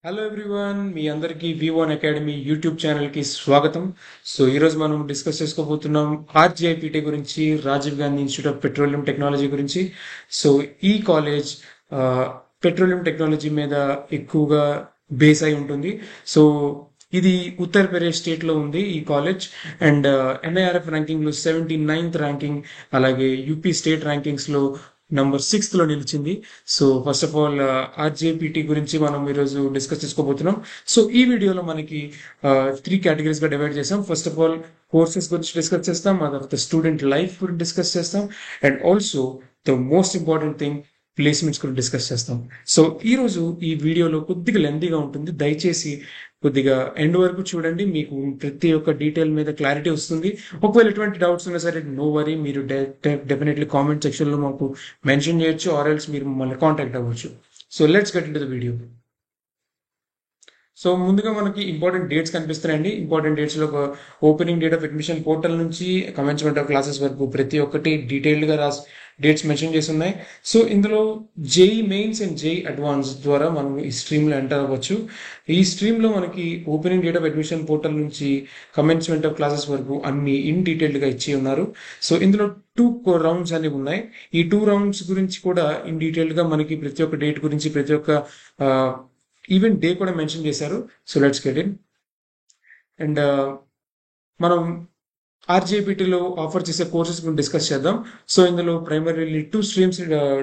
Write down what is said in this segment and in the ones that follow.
Hello everyone, మీ అందరికీ V1 academy YouTube ఛానల్కి స్వాగతం. సో ఈరోజు మనం డిస్కస్ చేసుకోబోతున్నాం RGIPT గురించి, Rajiv Gandhi institute of petroleum technology గురించి. సో ఈ కాలేజ్ పెట్రోలియం టెక్నాలజీ మీద ఎక్కువగా బేస్ అయి ఉంటుంది. సో ఇది ఉత్తరప్రదేశ్ స్టేట్లో ఉంది ఈ college. And NIRF ర్యాంకింగ్లో 79th ranking, అలాగే యూపీ స్టేట్ ర్యాంకింగ్స్లో నంబర్ 6th లో నిలిచింది. So first of all RJPT గురించి మనం ఈరోజు డిస్కస్ చేసుకోబోతున్నాం. సో ఈ వీడియోలో మనకి 3 కేటగిరీస్ గా డివైడ్ చేసాం. ఫస్ట్ ఆఫ్ ఆల్ కోర్సెస్ గురించి డిస్కస్ చేస్తాం, ఆ తర్వాత స్టూడెంట్ లైఫ్ గురించి డిస్కస్ చేస్తాం, and also the most important thing placements గురించి డిస్కస్ చేస్తాం. సో ఈ రోజు ఈ వీడియోలో కొద్దిగా లెంతీగా ఉంటుంది, దయచేసి కొద్దిగా ఎండ్ వరకు చూడండి, మీకు ప్రతి ఒక్క డీటెయిల్ మీద క్లారిటీ వస్తుంది. ఒకవేళ ఎటువంటి డౌట్స్ ఉన్నా సరే నో వరీ, మీరు డెఫినెట్లీ కామెంట్ సెక్షన్లో మాకు మెన్షన్ చేయొచ్చు, ఆర్ ఎల్స్ మీరు మమ్మల్ని కాంటాక్ట్ అవ్వచ్చు. So let's get in to the video. So ముందుగా మనకి ఇంపార్టెంట్ డేట్స్ కనిపిస్తున్నాయండి. ఇంపార్టెంట్ డేట్స్ లో opening date of admission portal నుంచి కమెన్స్మెంట్ ఆఫ్ క్లాసెస్ వరకు ప్రతి ఒక్కటి డీటెయిల్డ్ గా డేట్స్ మెన్షన్ చేసి ఉన్నాయి. సో ఇందులో JEE mains and JEE advance ద్వారా మనం ఈ స్ట్రీమ్ లో ఎంటర్ అవ్వచ్చు. ఈ స్ట్రీమ్ లో మనకి opening date of admission portal నుంచి కమెన్స్మెంట్ ఆఫ్ క్లాసెస్ వరకు అన్ని ఇన్ డీటెయిల్డ్ గా ఇచ్చి ఉన్నారు. సో ఇందులో 2 రౌండ్స్ అనేవి ఉన్నాయి. ఈ 2 రౌండ్స్ గురించి కూడా ఇన్ డీటెయిల్డ్ గా మనకి ప్రతి ఒక్క డేట్ గురించి, ప్రతి ఒక్క ఈవెంట్ డే కూడా మెన్షన్ చేశారు. So let's get in. And మనం RJPTలో ఆఫర్ చేసే కోర్సెస్ గురించి డిస్కస్ చేద్దాం. సో ఇందులో ప్రైమరీలీ 2 స్ట్రీమ్స్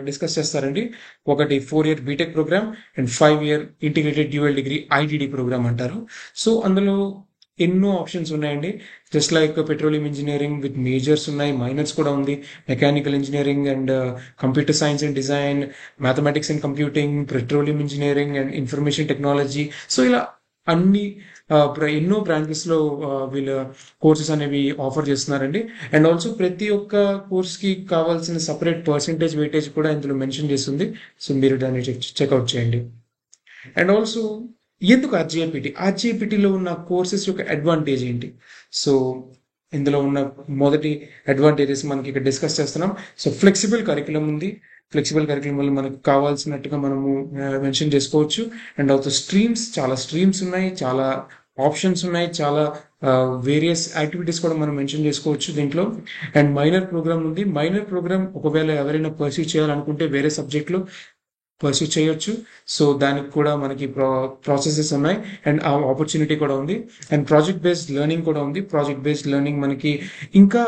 డిస్కస్ చేస్తారండి. ఒకటి 4-year BTech programme and 5-year integrated dual degree IDD programme అంటారు. సో అందులో ఎన్నో ఆప్షన్స్ ఉన్నాయండి. Just like petroleum engineering with majors ఉన్నాయి, మైనర్స్ కూడా ఉంది, mechanical engineering and computer science and design, mathematics and computing, petroleum engineering and information technology. So ఇలా అన్ని ఎన్నో బ్రాంచెస్ లో వీళ్ళ కోర్సెస్ అనేవి ఆఫర్ చేస్తున్నారండి. అండ్ ఆల్సో ప్రతి ఒక్క కోర్స్ కి కావాల్సిన సపరేట్ పర్సెంటేజ్ వెయిటేజ్ కూడా ఇందులో మెన్షన్ చేస్తుంది. సో మీరు దాన్ని చెక్అవుట్ చేయండి. అండ్ ఆల్సో ఎందుకు ఆర్జీఐపిటిలో ఉన్న కోర్సెస్ యొక్క అడ్వాంటేజ్ ఏంటి? సో ఇందులో ఉన్న మొదటి అడ్వాంటేజెస్ మనకి ఇక్కడ డిస్కస్ చేస్తున్నాం. సో ఫ్లెక్సిబుల్ కరికులం ఉంది. ఫ్లెక్సిబుల్ కరికులం వల్ల మనకు కావాల్సినట్టుగా మనము మెన్షన్ చేసుకోవచ్చు. అండ్ ఆల్సో చాలా స్ట్రీమ్స్ ఉన్నాయి, చాలా ఆప్షన్స్ ఉన్నాయి, చాలా వేరియస్ యాక్టివిటీస్ కూడా మనం మెన్షన్ చేసుకోవచ్చు దీంట్లో. అండ్ మైనర్ ప్రోగ్రామ్ ఉంది. మైనర్ ప్రోగ్రామ్ ఒకవేళ ఎవరైనా పర్సూ చేయాలనుకుంటే వేరే సబ్జెక్ట్లో పర్సూ చేయొచ్చు. సో దానికి కూడా మనకి ప్రాసెసెస్ ఉన్నాయి అండ్ ఆ ఆపర్చునిటీ కూడా ఉంది. అండ్ ప్రాజెక్ట్ బేస్డ్ లెర్నింగ్ కూడా ఉంది. ప్రాజెక్ట్ బేస్డ్ లెర్నింగ్ మనకి ఇంకా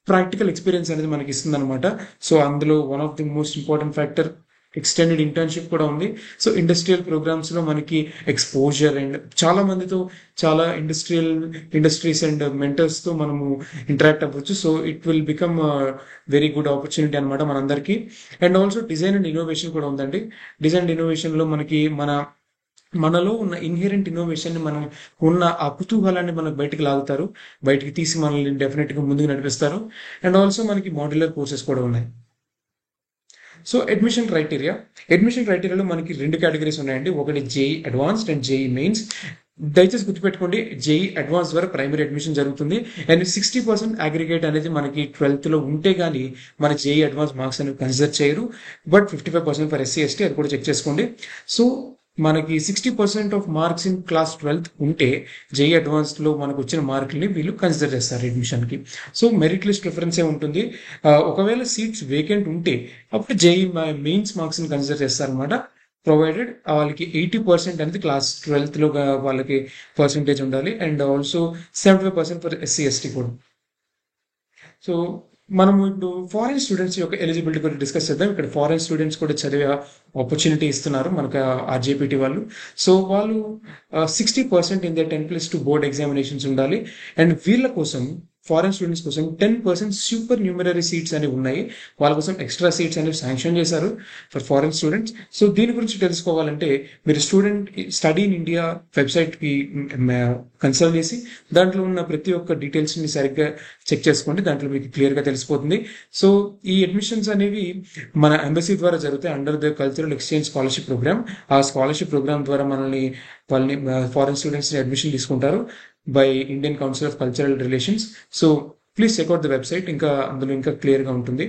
ప్రాక్టికల్ ఎక్స్పీరియన్స్ అనేది మనకి ఇస్తుంది అనమాట. సో అందులో one of the most important factor extended internship కూడా ఉంది. సో ఇండస్ట్రియల్ ప్రోగ్రామ్స్ లో మనకి ఎక్స్పోజర్ అండ్ చాలా మందితో, చాలా ఇండస్ట్రీస్ అండ్ మెంటర్స్ తో మనము ఇంటరాక్ట్ అవ్వచ్చు. So it will become very good opportunity అనమాట మనందరికీ. And also design and innovation కూడా ఉందండి. డిజైన్ అండ్ ఇన్నోవేషన్ లో మనకి మనలో ఉన్న ఇన్హెరెంట్ ఇన్నోవేషన్, మనం ఉన్న ఆ కుతూహలాన్ని మనకు బయటికి తీసి మనల్ని డెఫినెట్ గా ముందుకు నడిపిస్తారు. అండ్ ఆల్సో మనకి మాడ్యులర్ కోర్సెస్ కూడా ఉన్నాయి. సో అడ్మిషన్ క్రైటీరియాలో మనకి 2 కేటగిరీస్ ఉన్నాయండి. ఒకటి JEE advanced and JEE mains. దయచేసి గుర్తుపెట్టుకోండి, జేఈ అడ్వాన్స్ ద్వారా ప్రైమరీ అడ్మిషన్ జరుగుతుంది. అండ్ 60% అగ్రిగేట్ అనేది మనకి 12th లో ఉంటే గానీ మన జేఈ అడ్వాన్స్ మార్క్స్ అనేవి కన్సిడర్ చేయరు. బట్ 55% ఫర్ SC ST, అది కూడా చెక్ చేసుకోండి. సో మనకి 60% of marks in class 12th ఉంటే జేఈ అడ్వాన్స్ లో మనకు వచ్చిన మార్కుల్ని వీళ్ళు కన్సిడర్ చేస్తారు అడ్మిషన్ కి. సో మెరిట్ లిస్ట్ ప్రిఫరెన్సే ఉంటుంది. ఒకవేళ సీట్స్ వేకెంట్ ఉంటే అప్పుడు జేఈ మెయిన్స్ మార్క్స్ ని కన్సిడర్ చేస్తారనమాట. ప్రొవైడెడ్ వాళ్ళకి 80% అనేది క్లాస్ 12th లో వాళ్ళకి పర్సెంటేజ్ ఉండాలి. And also 75% for SC ST కూడా. సో మనం ఇప్పుడు ఫారిన్ స్టూడెంట్స్ యొక్క ఎలిజిబిలిటీ గురించి డిస్కస్ చేద్దాం. ఇక్కడ ఫారిన్ స్టూడెంట్స్ కూడా చదివే ఆపర్చునిటీ ఇస్తున్నారు మనకు RJPT వాళ్ళు. సో వాళ్ళు 60% ఇన్ ద 10+2 బోర్డ్ ఎగ్జామినేషన్స్ ఉండాలి. అండ్ వీళ్ళ కోసం, ఫారెన్ స్టూడెంట్స్ కోసం 10% సూపర్ న్యూమరరీ సీట్స్ అనేవి ఉన్నాయి. వాళ్ళ కోసం ఎక్స్ట్రా సీట్స్ అనేవి శాంక్షన్ చేశారు ఫర్ ఫారెన్ స్టూడెంట్స్. సో దీని గురించి తెలుసుకోవాలంటే మీరు స్టడీ ఇన్ ఇండియా వెబ్సైట్ కి కన్సల్ట్ చేసి దాంట్లో ఉన్న ప్రతి ఒక్క డీటెయిల్స్ ని సరిగ్గా చెక్ చేసుకోండి. దాంట్లో మీకు క్లియర్ గా తెలిసిపోతుంది. సో ఈ అడ్మిషన్స్ అనేవి మన ఎంబసీ ద్వారా జరుగుతాయి under the cultural exchange scholarship programme. ఆ స్కాలర్షిప్ ప్రోగ్రామ్ ద్వారా వాళ్ళని ఫారెన్ స్టూడెంట్స్ ని అడ్మిషన్ తీసుకుంటారు by Indian council of cultural relations. So please check out the website, ఇంకా అందులో ఇంకా క్లియర్ గా ఉంటుంది.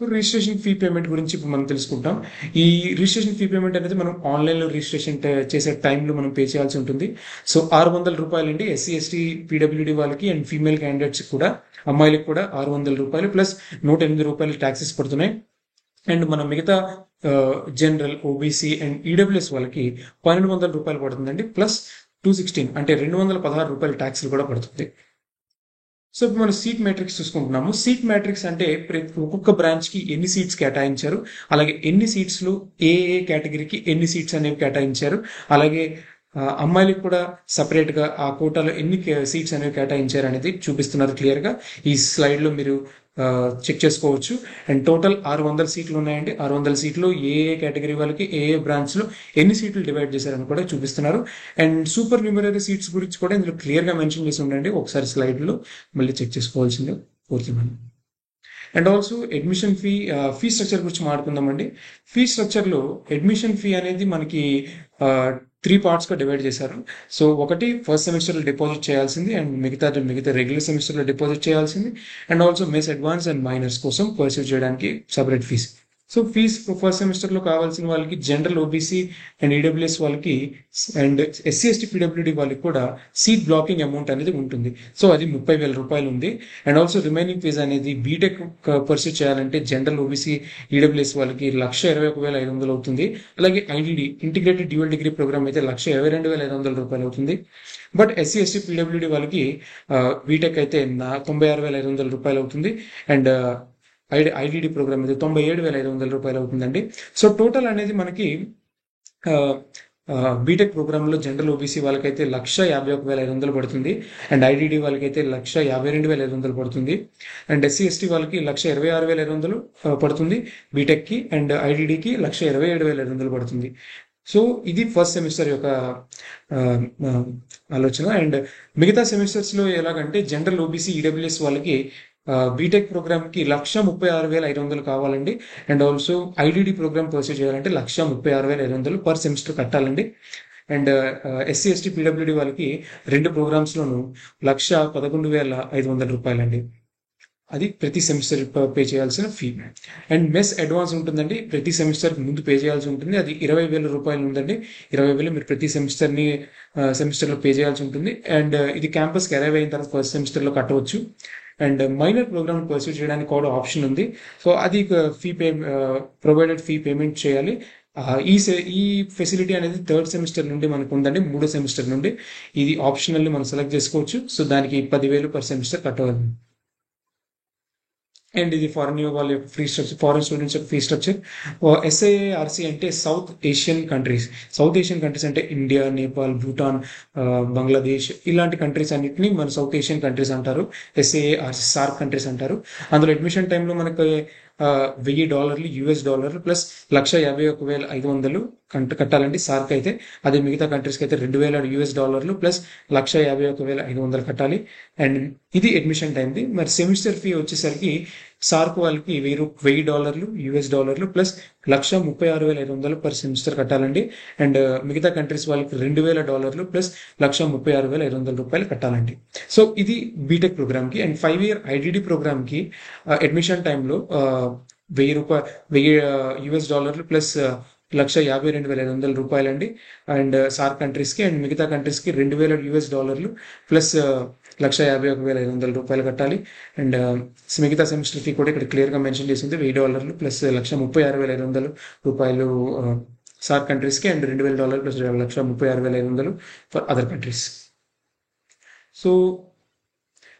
సో రిజిస్ట్రేషన్ ఫీ పేమెంట్ గురించి ఇప్పుడు మనం తెలుసుకుంటాం. ఈ రిజిస్ట్రేషన్ ఫీ పేమెంట్ అనేది మనం ఆన్లైన్లో రిజిస్ట్రేషన్ చేసే టైంలో మనం పే చేయాల్సి ఉంటుంది. సో ₹600 అండి ఎస్సీ ఎస్టీ పీడబ్ల్యూడి వాళ్ళకి అండ్ ఫీమేల్ క్యాండిడేట్స్ కూడా, అమ్మాయిలకు కూడా ₹600 ప్లస్ ₹108 ట్యాక్సెస్ పడుతున్నాయి. అండ్ మన మిగతా జనరల్, ఓబీసీ అండ్ ఈడబ్ల్యూఎస్ వాళ్ళకి ₹1,200 పడుతుందండి, ప్లస్ 216 అంటే ₹216 ట్యాక్స్లు కూడా పడుతుంది. సో ఇప్పుడు మనం సీట్ మ్యాట్రిక్స్ చూసుకుంటున్నాము. సీట్ మ్యాట్రిక్స్ అంటే ఒక్కొక్క బ్రాంచ్కి ఎన్ని సీట్స్ కేటాయించారు, అలాగే ఎన్ని సీట్స్లు ఏ కేటగిరీకి ఎన్ని సీట్స్ అనేవి కేటాయించారు, అలాగే అమ్మాయిలకు కూడా సపరేట్గా ఆ కోటాలో ఎన్ని సీట్స్ అనేవి కేటాయించారు అనేది చూపిస్తున్నారు క్లియర్గా. ఈ స్లైడ్లో మీరు చెక్ చేసుకోవచ్చు. అండ్ టోటల్ 600 సీట్లు ఉన్నాయండి. 600 సీట్లు ఏ కేటగిరీ వాళ్ళకి ఏ బ్రాంచ్లో ఎన్ని సీట్లు డివైడ్ చేశారని కూడా చూపిస్తున్నారు. అండ్ సూపర్ న్యూమరీ సీట్స్ గురించి కూడా ఇందులో క్లియర్గా మెన్షన్ చేసి ఉండండి. ఒకసారి స్లైడ్లో మళ్ళీ చెక్ చేసుకోవాల్సిందే పూర్తిగా. And also admission fee structure గురించి మాట్లాడుకుందామండి. ఫీ స్ట్రక్చర్లో అడ్మిషన్ ఫీ అనేది మనకి 3 పార్ట్స్గా డివైడ్ చేశారు. సో ఒకటి ఫస్ట్ సెమిస్టర్లో డిపాజిట్ చేయాల్సింది, అండ్ మిగతా రెగ్యులర్ సెమిస్టర్లో డిపాజిట్ చేయాల్సింది, and also mess advance and minors కోసం పర్సూ చేయడానికి separate fees. So fees first సెమిస్టర్లో కావాల్సిన వాళ్ళకి జనరల్, ఓబీసీ అండ్ ఈడబ్ల్యూఎస్ వాళ్ళకి అండ్ ఎస్సీ ఎస్టీ పీడబ్ల్యూడి వాళ్ళకి కూడా సీట్ బ్లాకింగ్ అమౌంట్ అనేది ఉంటుంది. సో అది ₹30,000 ఉంది. అండ్ ఆల్సో రిమైనింగ్ ఫీజ్ అనేది బీటెక్ పర్సూ చేయాలంటే జనరల్, ఓబీసీ, ఈడబ్ల్యూఎస్ వాళ్ళకి ₹121,500 అవుతుంది. అలాగే IDD integrated dual degree programme అయితే ₹122,500 అవుతుంది. బట్ ఎస్సీ ఎస్టీ పీడబ్ల్యూడి వాళ్ళకి బీటెక్ అయితే ₹96,500 అవుతుంది. అండ్ ఐడిడి ప్రోగ్రామ్ అయితే ₹97,500 అవుతుందండి. సో టోటల్ అనేది మనకి బీటెక్ ప్రోగ్రాంలో జనరల్, ఓబీసీ వాళ్ళకైతే ₹151,500 పడుతుంది. అండ్ ఐడిడి వాళ్ళకైతే ₹152,500 పడుతుంది. అండ్ ఎస్సీ ఎస్టీ వాళ్ళకి ₹126,500 పడుతుంది బీటెక్కి, అండ్ ఐడిడికి ₹127,500 పడుతుంది. సో ఇది ఫస్ట్ సెమిస్టర్ యొక్క ఆలోచన. అండ్ మిగతా సెమిస్టర్స్లో ఎలాగంటే జనరల్, ఓబీసీ, ఈడబ్ల్యూఎస్ వాళ్ళకి బీటెక్ ప్రోగ్రామ్కి ₹136,500 కావాలండి. And also IDD programme pursue చేయాలంటే ₹136,500 పర్ సెమిస్టర్ కట్టాలండి. అండ్ ఎస్సీ ఎస్టీ పీడబ్ల్యూడి వాళ్ళకి 2 ప్రోగ్రామ్స్లోనూ ₹11,500 అండి. అది ప్రతి సెమిస్టర్ పే చేయాల్సిన ఫీ. అండ్ మెస్ అడ్వాన్స్ ఉంటుందండి, ప్రతి సెమిస్టర్ ముందు పే చేయాల్సి ఉంటుంది. అది ₹20,000 ఉందండి. 20,000 మీరు ప్రతి సెమిస్టర్లో పే చేయాల్సి ఉంటుంది. అండ్ ఇది క్యాంపస్కి అరైవ్ అయిన తర్వాత ఫస్ట్ సెమిస్టర్లో కట్టవచ్చు. అండ్ మైనర్ ప్రోగ్రామ్ పర్సూ చేయడానికి కూడా ఆప్షన్ ఉంది. సో అది ప్రొవైడెడ్ ఫీ పేమెంట్ చేయాలి. ఈ ఫెసిలిటీ అనేది 3rd సెమిస్టర్ నుండి మనకు ఉందండి, 3వ సెమిస్టర్ నుండి. ఇది ఆప్షనల్లీ మనం సెలెక్ట్ చేసుకోవచ్చు. సో దానికి 10,000 పర్ సెమిస్టర్ కట్టవాలి. అండ్ ఇది ఫారెన్ వాళ్ళ యొక్క ఫీ స్ట్రక్చర్, ఫారెన్ స్టూడెంట్స్ యొక్క ఫీ స్ట్రక్చర్. ఎస్ఏఆర్సి అంటే south Asian countries. South Asian countries అంటే ఇండియా, నేపాల్, భూటాన్, బంగ్లాదేశ్ ఇలాంటి కంట్రీస్ అన్నింటినీ మన సౌత్ ఏషియన్ కంట్రీస్ అంటారు. ఎస్ఏఆర్సి సార్క్ కంట్రీస్ అంటారు. అందులో అడ్మిషన్ టైంలో మనకు $1,000 ప్లస్ $151,500 కట్టాలండి సార్క్ అయితే. అదే మిగతా కంట్రీస్కి అయితే $2,000 ప్లస్ $151,500 కట్టాలి. అండ్ ఇది అడ్మిషన్ టైంది. మరి సెమిస్టర్ ఫీ వచ్చేసరికి సార్క్ వాళ్ళకి $1,000 ప్లస్ $136,500 పర్ సెమిస్టర్ కట్టాలండి. అండ్ మిగతా కంట్రీస్ వాళ్ళకి $2,000 ప్లస్ $136,500 కట్టాలండి. సో ఇది బీటెక్ ప్రోగ్రామ్కి. అండ్ 5 year ఐడిడి ప్రోగ్రామ్కి అడ్మిషన్ టైంలో $1,000 ప్లస్ $152,500 అండి. అండ్ సార్క్ కంట్రీస్కి అండ్ మిగతా కంట్రీస్కి $2,000 ప్లస్ $151,500 కట్టాలి. అండ్ మిగతా సెమిస్టర్ ఫీ కూడా ఇక్కడ క్లియర్గా మెన్షన్ చేసింది. $1,000 ప్లస్ $136,500 సార్క్ కంట్రీస్కి and $2,000 plus $136,500 for other countries. So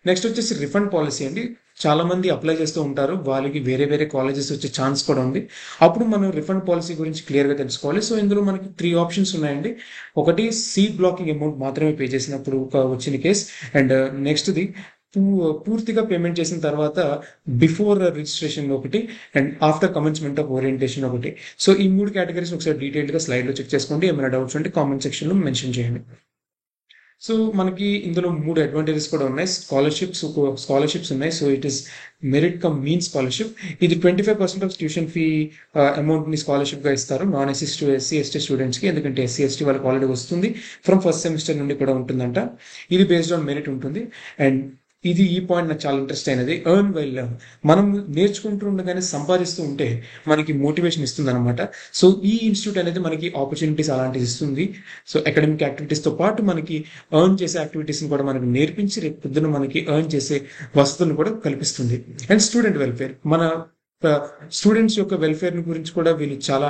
next వచ్చేసి రిఫండ్ పాలసీ అండి. చాలా మంది అప్లై చేస్తూ ఉంటారు, వాళ్ళకి వేరే వేరే కాలేజెస్ వచ్చే ఛాన్స్ కూడా ఉంది. అప్పుడు మనం రిఫండ్ పాలసీ గురించి క్లియర్గా తెలుసుకోవాలి. సో ఇందులో మనకి 3 ఆప్షన్స్ ఉన్నాయండి. ఒకటి సీట్ బ్లాకింగ్ అమౌంట్ మాత్రమే పే చేసినప్పుడు వచ్చిన కేస్. అండ్ నెక్స్ట్ది పూర్తిగా పేమెంట్ చేసిన తర్వాత బిఫోర్ రిజిస్ట్రేషన్ ఒకటి, and after commencement of orientation ఒకటి. సో ఈ 3 కేటగిరీస్ ఒకసారి డీటెయిల్గా స్లైడ్లో చెక్ చేసుకోండి. ఏమైనా డౌట్స్ ఉంటే కామెంట్ సెక్షన్లో మెన్షన్ చేయండి. సో మనకి ఇందులో 3 అడ్వాంటేజెస్ కూడా ఉన్నాయి. స్కాలర్షిప్స్ ఉన్నాయి. So it is merit come mean scholarship. ఇది 25% ఆఫ్ ట్యూషన్ ఫీ అమౌంట్ని స్కాలర్షిప్గా ఇస్తారు నాన్ ఎస్సీ ఎస్టీ స్టూడెంట్స్కి. ఎందుకంటే ఎస్సీ ఎస్టీ వాళ్ళకి ఆల్రెడీ వస్తుంది, ఫ్రమ్ ఫస్ట్ సెమిస్టర్ నుండి కూడా ఉంటుందంట. ఇది బేస్డ్ ఆన్ మెరిట్ ఉంటుంది. అండ్ ఈ పాయింట్ నాకు చాలా ఇంట్రెస్ట్ అయినది. Earn well learn. మనం నేర్చుకుంటూ ఉండగానే సంపాదిస్తూ ఉంటే మనకి మోటివేషన్ ఇస్తుంది అనమాట. సో ఈ ఇన్స్టిట్యూట్ అనేది మనకి ఆపర్చునిటీస్ అలాంటివి ఇస్తుంది. సో అకాడమిక్ యాక్టివిటీస్తో పాటు మనకి ఎర్న్ చేసే యాక్టివిటీస్ని కూడా మనకి నేర్పించి రేపు పొద్దున మనకి ఎర్న్ చేసే వసతులను కూడా కల్పిస్తుంది. అండ్ స్టూడెంట్ వెల్ఫేర్, మన స్టూడెంట్స్ యొక్క వెల్ఫేర్ గురించి కూడా వీళ్ళు చాలా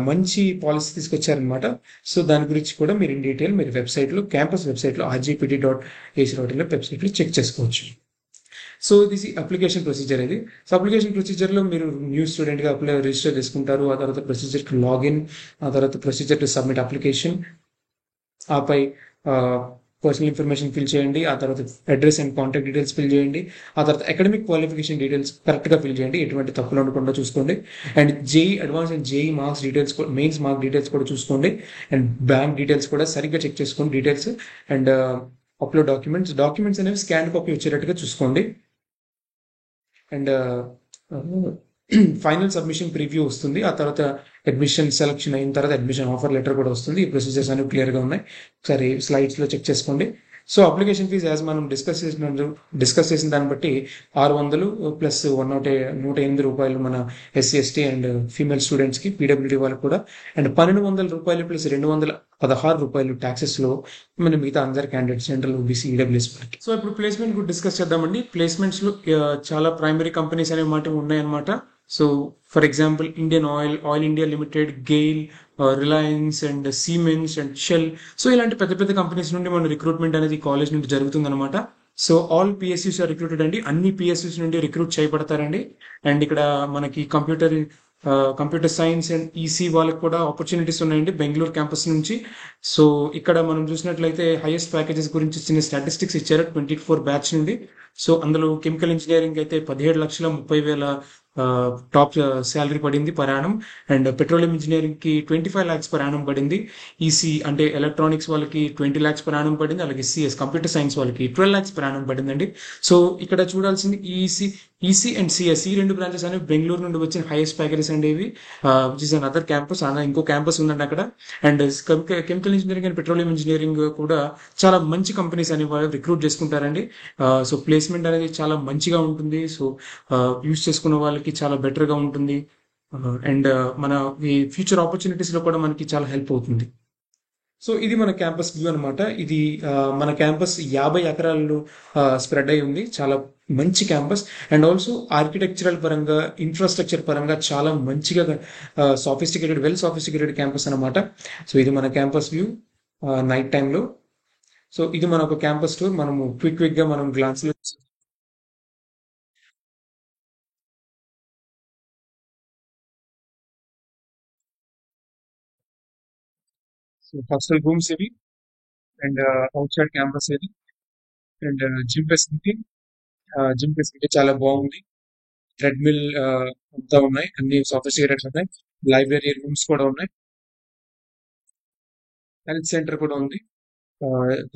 మంచి పాలసీ తీసుకొచ్చారనమాట. సో దాని గురించి కూడా మీరు ఇన్ డీటెయిల్ మీరు వెబ్సైట్లో, క్యాంపస్ వెబ్సైట్లో rgpt.ac.in వెబ్సైట్లో చెక్ చేసుకోవచ్చు. సో దిస్ అప్లికేషన్ ప్రొసీజర్ ఇది. సో అప్లికేషన్ ప్రొసీజర్లో మీరు న్యూ స్టూడెంట్గా రిజిస్టర్ చేసుకుంటారు. ఆ తర్వాత ప్రొసీజర్ టు లాగిన్, ఆ తర్వాత ప్రొసీజర్ టు సబ్మిట్ అప్లికేషన్, ఆపై పర్సనల్ ఇన్ఫర్మేషన్ ఫిల్ చేయండి. ఆ తర్వాత address and contact details fill చేయండి. ఆ తర్వాత అకాడమిక్ క్వాలిఫికేషన్ డీటెయిల్స్ కరెక్ట్గా ఫిల్ చేయండి, ఎటువంటి తప్పులు ఉండకుండా చూసుకోండి. And JEE advance and JEE marks details, mains mark details కూడా చూసుకోండి. అండ్ బ్యాంక్ డీటెయిల్స్ కూడా సరిగ్గా చెక్ చేసుకోండి డీటెయిల్స్. అండ్ అప్లోడ్ డాక్యుమెంట్స్ అనేవి స్కాన్ కాపీ వచ్చేటట్టుగా చూసుకోండి. అండ్ ఫైనల్ సబ్మిషన్ ప్రివ్యూ వస్తుంది. ఆ తర్వాత అడ్మిషన్ సెలక్షన్ అయిన తర్వాత అడ్మిషన్ ఆఫర్ లెటర్ కూడా వస్తుంది. ఈ ప్రొసీజర్స్ అనేవి క్లియర్గా ఉన్నాయి, ఒకసారి స్లైడ్స్లో చెక్ చేసుకోండి. సో అప్లికేషన్ ఫీజ్ యాజ్ మనం డిస్కస్ చేసిన దాన్ని బట్టి 600 ప్లస్ 108 రూపాయలు మన ఎస్సీ ఎస్టీ అండ్ ఫీమేల్ స్టూడెంట్స్కి, పీడబ్ల్యూడీ వాళ్ళకి కూడా. అండ్ 1200 రూపాయలు ప్లస్ 216 రూపాయలు ట్యాక్సెస్లో మన మిగతా అందరు క్యాండిడేట్స్, జనరల్, ఓబీసీ, ఈడబ్ల్యూఎస్ వాళ్ళకి. సో ఇప్పుడు ప్లేస్మెంట్ గురించి డిస్కస్ చేద్దామండి. ప్లేస్మెంట్స్లో చాలా ప్రైమరీ కంపెనీస్ అనే మాట ఉన్నాయన్నమాట. So for example Indian oil India limited, GAIL, Reliance and Siemens and Shell. So ఇలాంటి పెద్ద పెద్ద కంపెనీస్ నుండి మన రిక్రూట్మెంట్ అనేది కాలేజ్ నుండి జరుగుతుందన్నమాట. So all PSUs are recruited అండి, అన్ని పిఎస్యూస్ నుండి రిక్రూట్ చేయబడతారండి. అండ్ ఇక్కడ మనకి కంప్యూటర్ సైన్స్ అండ్ ఈసీ వాళ్ళకి కూడా ఆపర్చునిటీస్ ఉన్నాయండి బెంగళూరు క్యాంపస్ నుంచి. సో ఇక్కడ మనం చూసినట్లయితే హైయెస్ట్ ప్యాకేజెస్ గురించి చిన్న స్టాటిస్టిక్స్ ఇచ్చారు 24 బ్యాచ్ నుండి. సో అందులో కెమికల్ ఇంజనీరింగ్ అయితే 17,30,000 టాప్ శాలరీ పడింది per annum. And petroleum engineering కి 25 lakhs పర్ యానం పడింది. ఈసీ అంటే ఎలక్ట్రానిక్స్ వాళ్ళకి 20 lakhs పర్ యానం పడింది. అలాగే సిఎస్ కంప్యూటర్ సైన్స్ వాళ్ళకి 12 lakhs పర్ యానం పడిందండి. సో ఇక్కడ చూడాల్సింది ఈసీ అండ్ సిఎస్, ఈ రెండు బ్రాంచెస్ అనేవి బెంగళూరు నుండి వచ్చిన హైయెస్ట్ ప్యాకేజెస్ అండి ఇవి, which is an other campus. ఇంకో క్యాంపస్ ఉందండి అక్కడ. And chemical engineering and petroleum engineering కూడా చాలా మంచి కంపెనీస్ అనేవి వాళ్ళు రిక్రూట్ చేసుకుంటారండి. సో ప్లేస్మెంట్ అనేది చాలా మంచిగా ఉంటుంది. సో యూజ్ చేసుకున్న వాళ్ళకి చాలా బెటర్గా ఉంటుంది. అండ్ మన ఈ ఫ్యూచర్ ఆపర్చునిటీస్లో కూడా మనకి చాలా హెల్ప్ అవుతుంది. సో ఇది మన క్యాంపస్ వ్యూ అనమాట. ఇది మన క్యాంపస్ 50 ఎకరాల్లో స్ప్రెడ్ అయి ఉంది. చాలా మంచి క్యాంపస్. అండ్ ఆల్సో ఆర్కిటెక్చరల్ పరంగా, ఇన్ఫ్రాస్ట్రక్చర్ పరంగా చాలా మంచిగా వెల్ సాఫిస్టికేటెడ్ క్యాంపస్ అనమాట. సో ఇది మన క్యాంపస్ వ్యూ నైట్ టైంలో. సో ఇది మన ఒక క్యాంపస్ టూర్. మనము క్విక్గా మనం గ్లాన్స్లో హాస్టల్ రూమ్స్ ఇవి. అండ్ అవుట్ సైడ్ క్యాంపస్ ఇది. అండ్ జిమ్ ఫెసిలిటీ చాలా బాగుంది. ట్రెడ్మిల్ అంతా ఉన్నాయి, అన్ని సాఫిస్టికేటెడ్ ఉన్నాయి. లైబ్రరీ రూమ్స్ కూడా ఉన్నాయి. హెల్త్ సెంటర్ కూడా ఉంది.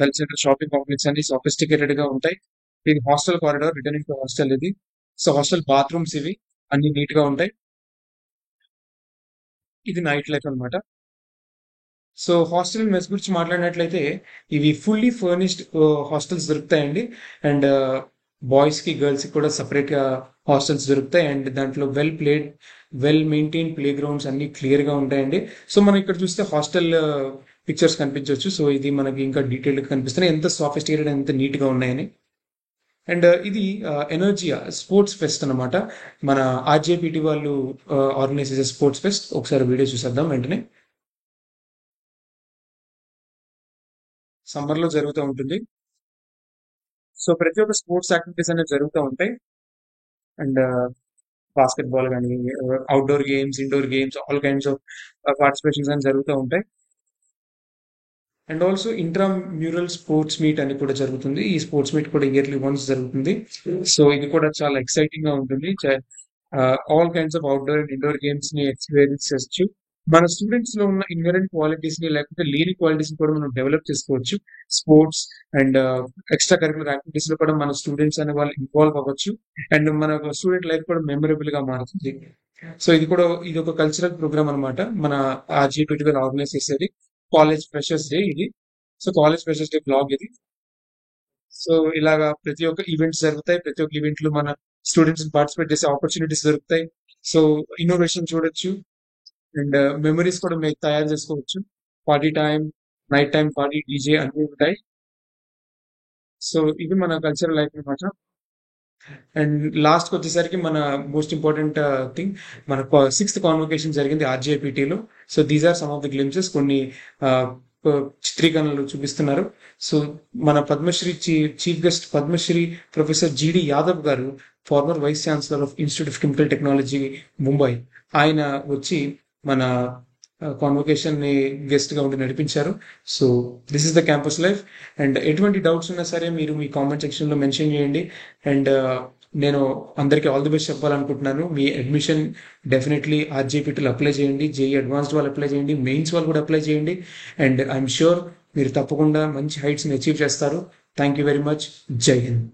హెల్త్ సెంటర్, షాపింగ్ కాంప్లెక్స్ అన్ని సాఫిస్టికేటెడ్ గా ఉంటాయి. ఇది hostel corridor, returning to hostel ఇది. సో హాస్టల్ బాత్రూమ్స్ ఇవి అన్ని నీట్ గా ఉంటాయి. ఇది నైట్ లైఫ్ అన్నమాట. సో హాస్టల్ మెస్ గురించి మాట్లాడినట్లయితే ఇవి ఫుల్లీ ఫర్నిష్డ్ హాస్టల్స్ దొరుకుతాయండి. అండ్ బాయ్స్ కి గర్ల్స్ కి కూడా సపరేట్ గా హాస్టల్స్ దొరుకుతాయి. అండ్ దాంట్లో వెల్ మెయింటైన్ ప్లే గ్రౌండ్స్ అన్ని క్లియర్ గా ఉంటాయండి. సో మనం ఇక్కడ చూస్తే హాస్టల్ పిక్చర్స్ కనిపించవచ్చు. సో ఇది మనకి ఇంకా డీటెయిల్ గా కనిపిస్తున్నాయి, ఎంత సాఫిస్టికేటెడ్, ఎంత నీట్ గా ఉన్నాయని. అండ్ ఇది ఎనర్జియా స్పోర్ట్స్ ఫెస్ట్ అనమాట. మన ఆర్జేపీటీ వాళ్ళు ఆర్గనైజ్ చేసే స్పోర్ట్స్ ఫెస్ట్. ఒకసారి వీడియో చూసేద్దాం వెంటనే. సమ్మర్ లో జరుగుతూ ఉంటుంది. సో ప్రతి ఒక్క స్పోర్ట్స్ యాక్టివిటీస్ అనేవి జరుగుతూ ఉంటాయి. అండ్ బాస్కెట్బాల్ కానీ, outdoor games, indoor games, all kinds of participations అని జరుగుతూ ఉంటాయి. And also intramural sports meet అని కూడా జరుగుతుంది. ఈ స్పోర్ట్స్ మీట్ కూడా ఇయర్లీ వన్స్ జరుగుతుంది. సో ఇది కూడా చాలా ఎక్సైటింగ్ గా ఉంటుంది. All kinds of outdoor and indoor games ని ఎక్స్పీరియన్స్ చేయొచ్చు. మన స్టూడెంట్స్ లో ఉన్న ఇన్హెరెంట్ క్వాలిటీస్ ని, లేకపోతే లేని క్వాలిటీస్ ని కూడా మనం డెవలప్ చేసుకోవచ్చు. Sports and extra curricular activities లో కూడా మన స్టూడెంట్స్ అనే వాళ్ళు ఇన్వాల్వ్ అవ్వచ్చు. అండ్ మన స్టూడెంట్ లైఫ్ కూడా మెమరబుల్ గా మారుతుంది. సో ఇది ఒక కల్చరల్ ప్రోగ్రామ్ అనమాట. మన ఆర్జీపీటీ ఆర్గనైజ్ చేసేది కాలేజ్ ఫ్రెషర్స్ డే ఇది. So college freshers day blog ఇది. సో ఇలాగా ప్రతి ఒక్క ఈవెంట్స్ జరుగుతాయి. ప్రతి ఒక్క ఈవెంట్ లో మన స్టూడెంట్స్ పార్టిసిపేట్ చేసే ఆపర్చునిటీస్ దొరుకుతాయి. సో ఇన్నోవేషన్ చూడొచ్చు. అండ్ మెమరీస్ కూడా మీరు తయారు చేసుకోవచ్చు. Party time, night time party, DJ అన్నీ ఉంటాయి. సో ఇది మన కల్చరల్ లైఫ్ అనమాట. అండ్ లాస్ట్ వచ్చేసరికి మన మోస్ట్ ఇంపార్టెంట్ థింగ్, మన సిక్స్త్ కాన్వకేషన్ జరిగింది ఆర్జేపీటీలో. So these are some of the glimpses, కొన్ని చిత్రీకరణలు చూపిస్తున్నారు. సో మన Padmashri chief guest Padmashri professor G D Yadav garu, former vice chancellor of institute of chemical technology Mumbai, ఆయన వచ్చి మన కాన్వకేషన్ ని గెస్ట్ గా ఉండి నడిపించారు. So this is the campus life. And ఎటువంటి డౌట్స్ ఉన్నా సరే మీరు మీ కామెంట్ సెక్షన్ లో మెన్షన్ చేయండి. అండ్ నేను అందరికీ ఆల్ ది బెస్ట్ చెప్పాలనుకుంటున్నాను. మీ అడ్మిషన్ డెఫినెట్లీ ఆర్జేపీటీలో అప్లై చేయండి, జేఈ అడ్వాన్స్డ్ వాళ్ళు అప్లై చేయండి, మెయిన్స్ వాళ్ళు కూడా అప్లై చేయండి. అండ్ ఐఎమ్ షూర్ మీరు తప్పకుండా మంచి హైట్స్ని అచీవ్ చేస్తారు. Thank you very much. జై హింద్.